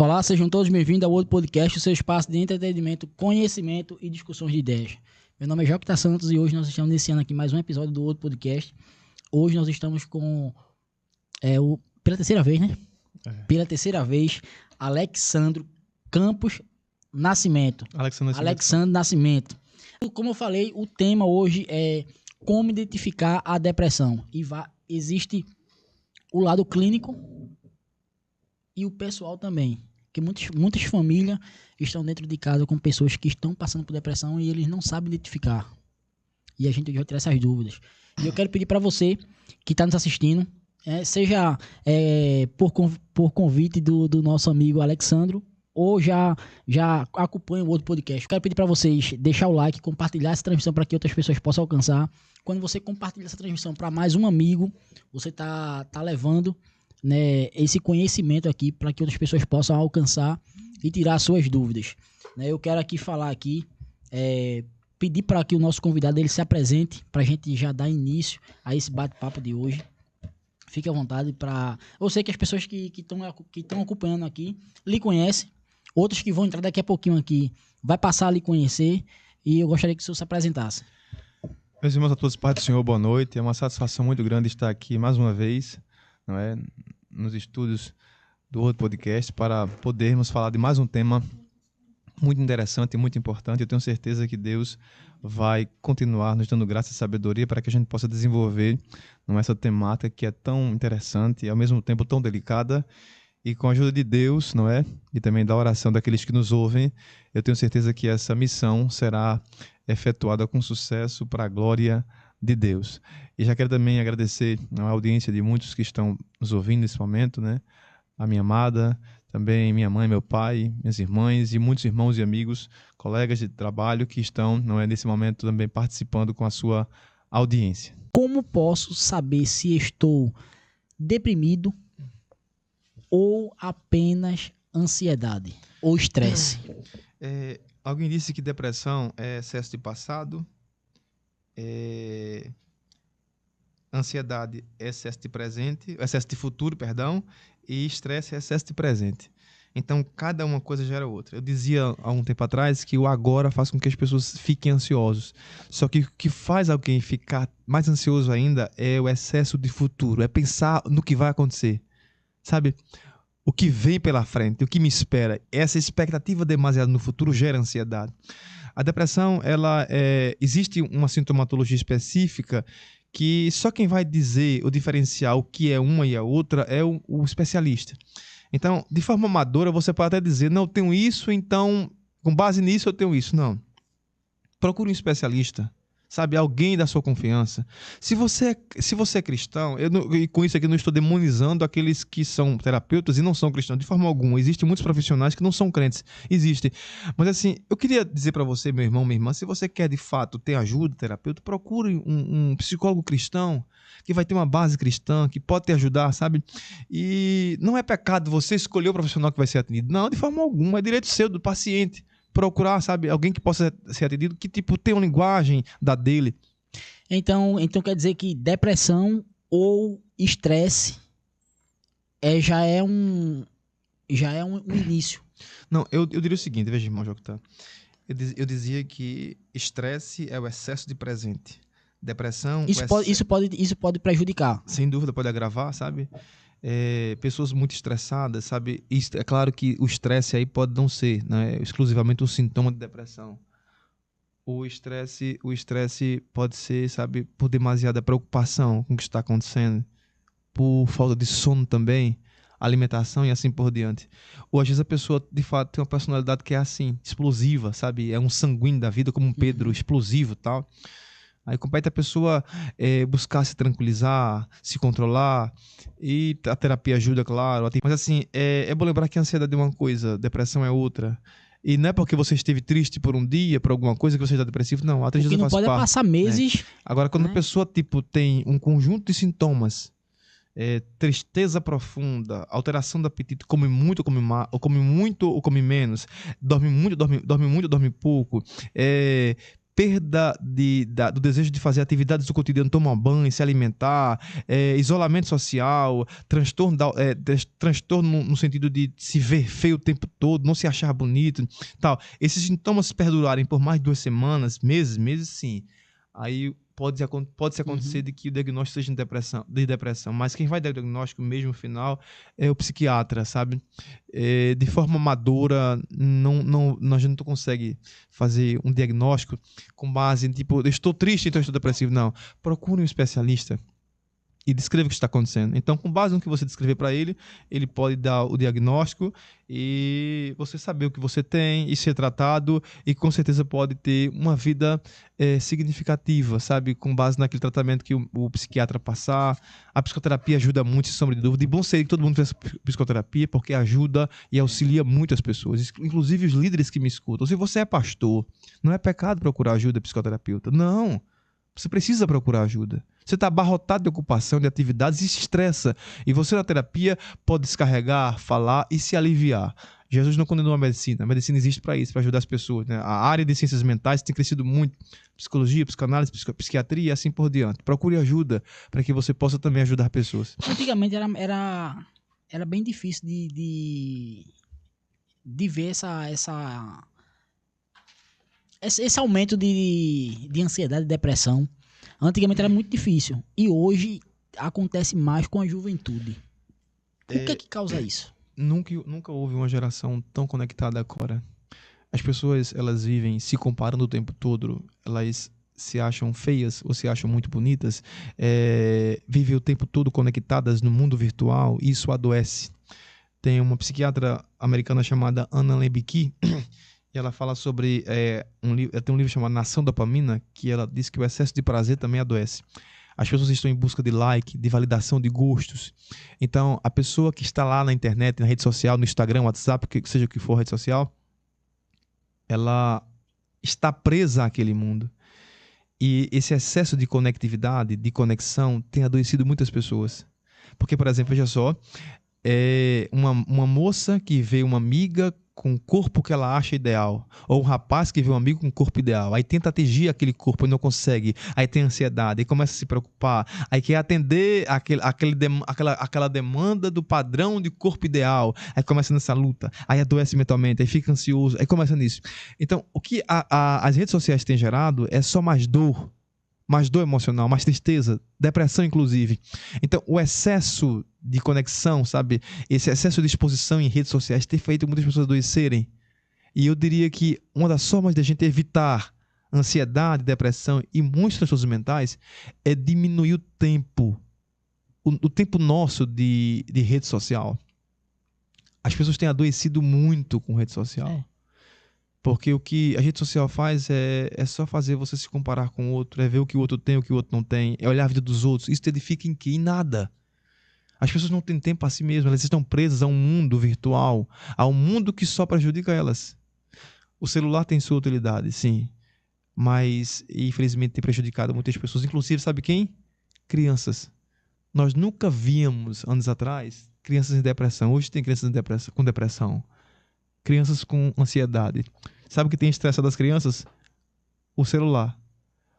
Olá, sejam todos bem-vindos ao outro podcast, o seu espaço de entretenimento, conhecimento e discussões de ideias. Meu nome é Jocta Santos e hoje nós estamos iniciando aqui mais um episódio do outro podcast. Hoje nós estamos com, pela terceira vez, né? Pela terceira vez, Alexsandro Campos Nascimento. Alexsandro Nascimento. Como eu falei, o tema hoje é como identificar a depressão. E existe o lado clínico e o pessoal também. Que muitas famílias estão dentro de casa com pessoas que estão passando por depressão e eles não sabem identificar. E a gente vai tirar essas dúvidas. E eu quero pedir para você que está nos assistindo, seja por convite do nosso amigo Alexsandro, ou já acompanha o outro podcast. Eu quero pedir para vocês deixar o like, compartilhar essa transmissão para que outras pessoas possam alcançar. Quando você compartilha essa transmissão para mais um amigo, você tá levando, né, esse conhecimento aqui para que outras pessoas possam alcançar e tirar suas dúvidas. Eu quero aqui falar pedir para que o nosso convidado ele se apresente para a gente já dar início a esse bate-papo de hoje. Fique à vontade para... Eu sei que as pessoas que estão acompanhando aqui lhe conhecem, outros que vão entrar daqui a pouquinho aqui vai passar a lhe conhecer e eu gostaria que o senhor se apresentasse. Meus irmãos, a todos, Pai do Senhor, boa noite. É uma satisfação muito grande estar aqui mais uma vez, não é, nos estúdios do outro podcast para podermos falar de mais um tema muito interessante e muito importante. Eu tenho certeza que Deus vai continuar nos dando graça e sabedoria para que a gente possa desenvolver essa temática que é tão interessante e ao mesmo tempo tão delicada. E com a ajuda de Deus, não é? E também da oração daqueles que nos ouvem, eu tenho certeza que essa missão será efetuada com sucesso para a glória de Deus. E já quero também agradecer a audiência de muitos que estão nos ouvindo nesse momento, né? A minha amada, também minha mãe, meu pai, minhas irmãs e muitos irmãos e amigos, colegas de trabalho que estão, não é, nesse momento também participando com a sua audiência. Como posso saber se estou deprimido ou apenas ansiedade ou estresse? Alguém disse que depressão é excesso de passado, ansiedade é excesso de futuro, e estresse é excesso de presente. Então, cada uma coisa gera outra. Eu dizia há um tempo atrás que o agora faz com que as pessoas fiquem ansiosos. Só que o que faz alguém ficar mais ansioso ainda é o excesso de futuro, é pensar no que vai acontecer. Sabe? O que vem pela frente, o que me espera. Essa expectativa demasiada no futuro gera ansiedade. A depressão, existe uma sintomatologia específica que só quem vai dizer ou diferenciar o que é uma e a outra é o especialista. Então, de forma amadora, você pode até dizer, não, eu tenho isso, então, com base nisso eu tenho isso. Não. Procure um especialista. Sabe, alguém da sua confiança. Se você é cristão, e com isso aqui eu não estou demonizando aqueles que são terapeutas e não são cristãos, de forma alguma. Existem muitos profissionais que não são crentes. Existem. Mas assim, eu queria dizer para você, meu irmão, minha irmã, se você quer de fato ter ajuda, terapeuta, procure um psicólogo cristão que vai ter uma base cristã, que pode te ajudar, sabe? E não é pecado você escolher o profissional que vai ser atendido. Não, de forma alguma. É direito seu, do paciente. Procurar, sabe, alguém que possa ser atendido, que tipo tem uma linguagem da dele. Então quer dizer que depressão ou estresse já é um início. Não, eu diria o seguinte, veja, irmão Jocta. Eu dizia que estresse é o excesso de presente. Depressão... Isso pode prejudicar. Sem dúvida, pode agravar, sabe? Pessoas muito estressadas, sabe? É claro que o estresse aí pode não ser, né, exclusivamente um sintoma de depressão. O estresse pode ser, sabe, por demasiada preocupação com o que está acontecendo, por falta de sono também, alimentação e assim por diante. Ou às vezes a pessoa, de fato, tem uma personalidade que é assim, explosiva, sabe? É um sanguíneo da vida, como um Pedro, explosivo e tal. Aí compete a pessoa buscar se tranquilizar, se controlar, e a terapia ajuda, claro. Mas assim, é bom lembrar que a ansiedade é uma coisa, depressão é outra. E não é porque você esteve triste por um dia, por alguma coisa, que você está depressivo. Não, a tristeza faz parte. O que não pode passar meses. Né? Agora, quando a pessoa tem um conjunto de sintomas, tristeza profunda, alteração do apetite, come muito ou come mal, ou come muito ou come menos, dorme muito, dorme pouco, perda do desejo de fazer atividades do cotidiano, tomar banho, se alimentar, isolamento social, transtorno no sentido de se ver feio o tempo todo, não se achar bonito, tal. Esses sintomas perdurarem por mais de 2 semanas, meses sim, aí pode se acontecer de que o diagnóstico seja de depressão, mas quem vai dar o diagnóstico mesmo no final é o psiquiatra, sabe? De forma amadora, a gente não consegue fazer um diagnóstico com base em tipo, eu estou triste, então eu estou depressivo. Não, procure um especialista e descreva o que está acontecendo. Então, com base no que você descrever para ele, ele pode dar o diagnóstico e você saber o que você tem e ser tratado, e com certeza pode ter uma vida significativa, sabe? Com base naquele tratamento que o psiquiatra passar. A psicoterapia ajuda muito, sem sombra de dúvida. E bom seria que todo mundo fizesse psicoterapia, porque ajuda e auxilia muito as pessoas, inclusive os líderes que me escutam. Se você é pastor, não é pecado procurar ajuda psicoterapeuta. Não. Você precisa procurar ajuda. Você está abarrotado de ocupação, de atividades e se estressa. E você na terapia pode descarregar, falar e se aliviar. Jesus não condenou a medicina. A medicina existe para isso, para ajudar as pessoas, né? A área de ciências mentais tem crescido muito. Psicologia, psicanálise, psiquiatria e assim por diante. Procure ajuda para que você possa também ajudar pessoas. Antigamente era bem difícil de ver esse aumento de ansiedade e depressão. Antigamente era muito difícil. E hoje acontece mais com a juventude. O que é que causa isso? Nunca houve uma geração tão conectada agora. As pessoas, elas vivem se comparando o tempo todo. Elas se acham feias ou se acham muito bonitas. Vivem o tempo todo conectadas no mundo virtual. E isso adoece. Tem uma psiquiatra americana chamada Anna Lembicki. E ela fala sobre tem um livro chamado Nação Dopamina, que ela diz que o excesso de prazer também adoece. As pessoas estão em busca de like, de validação de gostos. Então, a pessoa que está lá na internet, na rede social, no Instagram, WhatsApp, seja o que for rede social, ela está presa àquele mundo. E esse excesso de conectividade, de conexão, tem adoecido muitas pessoas. Porque, por exemplo, veja só, uma moça que vê uma amiga com o corpo que ela acha ideal, ou um rapaz que vê um amigo com um corpo ideal, aí tenta atingir aquele corpo e não consegue, aí tem ansiedade, aí começa a se preocupar, aí quer atender aquela demanda do padrão de corpo ideal, aí começa nessa luta, aí adoece mentalmente, aí fica ansioso, aí começa nisso. Então, o que as redes sociais têm gerado é só mais dor emocional, mais tristeza, depressão inclusive. Então, o excesso de conexão, sabe? Esse excesso de exposição em redes sociais tem feito muitas pessoas adoecerem. E eu diria que uma das formas de a gente evitar ansiedade, depressão e muitos transtornos mentais é diminuir o tempo. O tempo nosso de rede social. As pessoas têm adoecido muito com rede social. Porque o que a rede social faz é só fazer você se comparar com o outro, é ver o que o outro tem, o que o outro não tem, é olhar a vida dos outros. Isso te edifica em quê? Em nada. As pessoas não têm tempo a si mesmas, elas estão presas a um mundo virtual, a um mundo que só prejudica elas. O celular tem sua utilidade, sim, mas infelizmente tem prejudicado muitas pessoas, inclusive, sabe quem? Crianças. Nós nunca víamos, anos atrás, crianças em depressão. Hoje tem crianças com depressão. Crianças com ansiedade. Sabe o que tem estressado as crianças? O celular.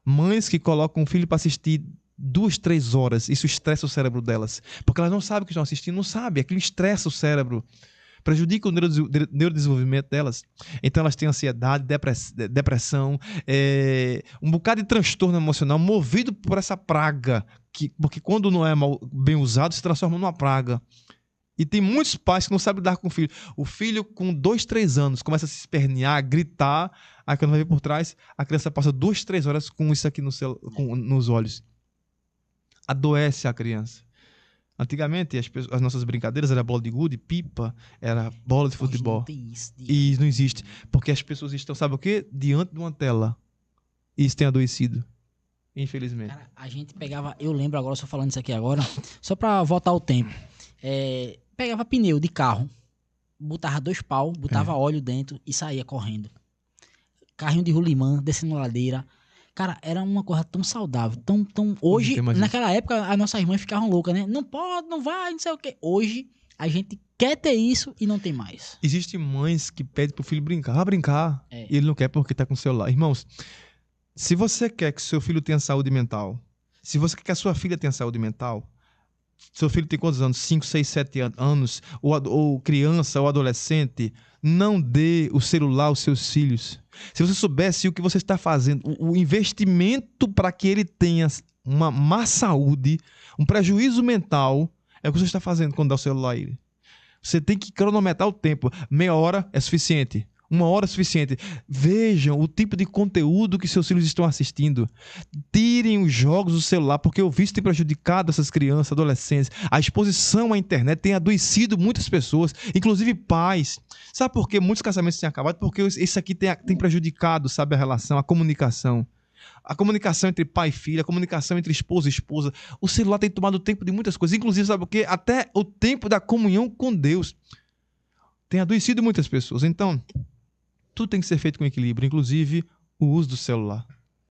Mães que colocam o filho para assistir 2, 3 horas. Isso estressa o cérebro delas. Porque elas não sabem o que estão assistindo, não sabem. Aquilo estressa o cérebro. Prejudica o neurodesenvolvimento delas. Então elas têm ansiedade, depressão, um bocado de transtorno emocional movido por essa praga. Porque quando não é bem usado, se transforma numa praga. E tem muitos pais que não sabem lidar com o filho. O filho, com 2, 3 anos, começa a se espernear, gritar. Aí quando vai ver por trás, a criança passa 2, 3 horas com isso aqui nos olhos. Adoece a criança. Antigamente, as nossas brincadeiras eram bola de gude, pipa, era bola de futebol. Não tem isso, e não existe. Porque as pessoas estão, sabe o quê? Diante de uma tela. E isso tem adoecido. Infelizmente. Cara, a gente pegava... Eu lembro agora, só falando isso aqui agora, só pra voltar o tempo. Pegava pneu de carro, botava 2 pau, botava óleo dentro e saía correndo. Carrinho de rolimã, descendo ladeira. Cara, era uma coisa tão saudável, tão... Hoje, naquela época, as nossas mães ficavam loucas, né? Não pode, não vai, não sei o quê. Hoje, a gente quer ter isso e não tem mais. Existem mães que pedem pro filho brincar. Vai brincar. E ele não quer porque tá com o celular. Irmãos, Se você quer que seu filho tenha saúde mental, se você quer que a sua filha tenha saúde mental, seu filho tem quantos anos? 5, 6, 7 anos, ou criança ou adolescente, não dê o celular aos seus filhos. Se você soubesse o que você está fazendo, o investimento para que ele tenha uma má saúde, um prejuízo mental, é o que você está fazendo quando dá o celular a ele. Você tem que cronometrar o tempo. Meia hora é suficiente. 1 hora é suficiente. Vejam o tipo de conteúdo que seus filhos estão assistindo. Tirem os jogos do celular, porque o vício tem prejudicado essas crianças, adolescentes. A exposição à internet tem adoecido muitas pessoas, inclusive pais. Sabe por que muitos casamentos têm acabado? Porque isso aqui tem prejudicado, sabe, a relação, a comunicação. A comunicação entre pai e filha, a comunicação entre esposa e esposa. O celular tem tomado o tempo de muitas coisas, inclusive, sabe o quê? Até o tempo da comunhão com Deus. Tem adoecido muitas pessoas. Então, tudo tem que ser feito com equilíbrio, inclusive o uso do celular.